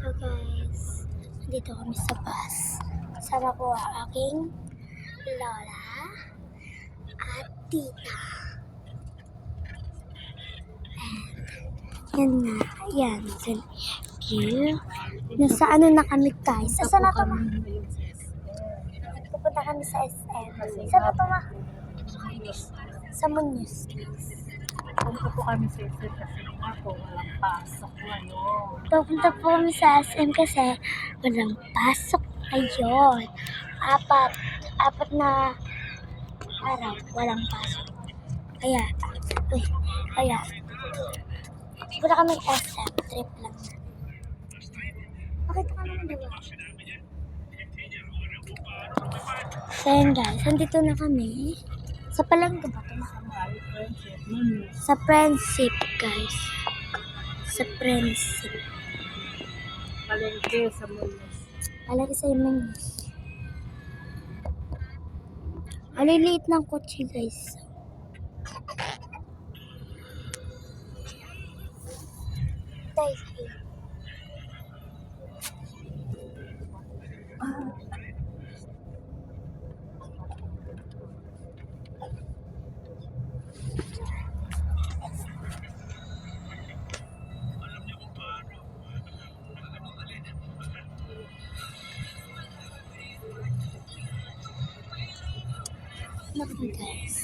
Hello guys, dito kami sa bus. Sama ko ang aking lola at tita. And, yan na, yan. Thank you. Nasa ano na kami guys? Saan na to ma? Pupunta kami sa SM. Saan na to ma? Sa Muñoz. Punta po kami sa SM kasi nga po walang pasok ngayon. Pupunta po kami sa SM kasi walang pasok ngayon. Apat na araw walang pasok. Kaya punta kami SM, trip lang. Bakit ka naman diba? So yun guys, nandito na kami. Sa Palengke ba ito? Sa Friendship guys. Sa Friendship. Palengke sa Muñoz. Palagi sa Muñoz. Aliliit ng kotse guys. Guys, naku guys.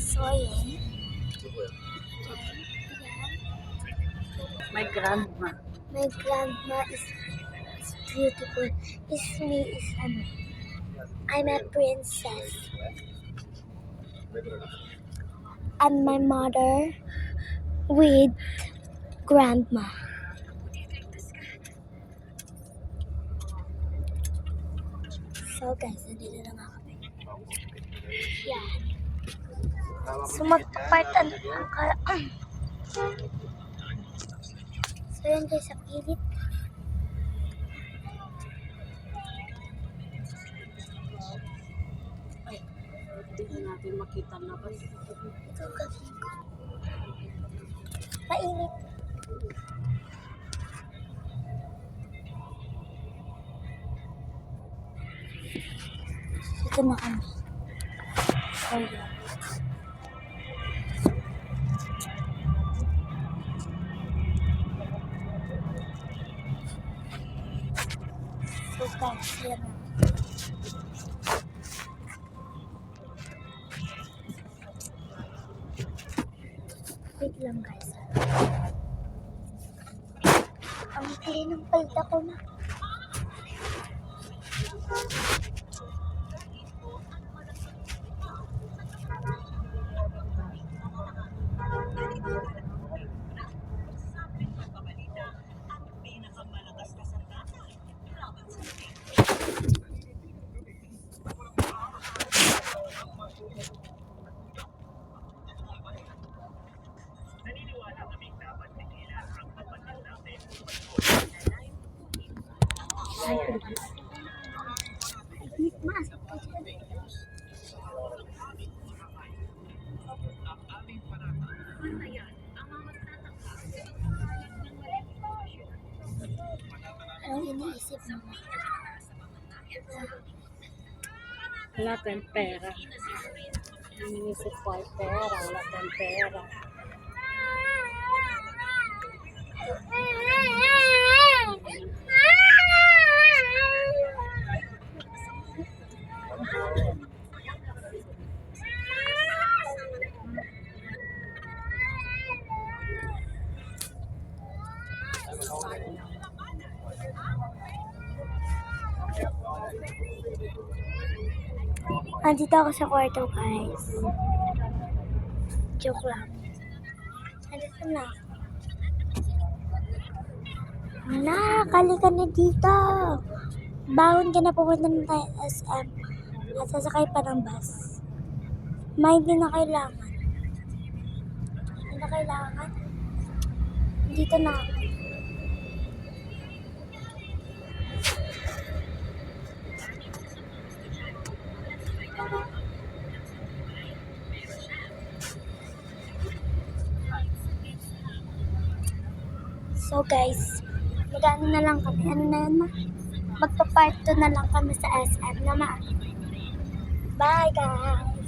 So yun. My grandma. My grandma is beautiful. I'm a princess. And my mother with grandma. So guys, nandito na nga kami. Yan. So magpapartan ang So yan guys, sa pilit. Hindi na natin makita na ba? Ito kasi ko. Mainit. Ito na kami. Oh, yeah. So guys, yan na. Wait lang guys. Ang clean ng palda ko na. Maasap ka dyan. Anong iniisip mo? Wala tayong pera. Iniisip ko ay pera. Wala tayong pera. Andito ako sa kwarto guys. Joke lang. Andito na. Wala, kali ka na dito. Bahon ka na, pupunta na tayo SM. At sasakay pa ng bus. Hindi na kailangan. Hindi na kailangan. Dito na ako. So guys, mag-ano na lang kami. Ano na yan, ma? Magpa-part 2 na lang kami sa SM na, ma. Bye guys!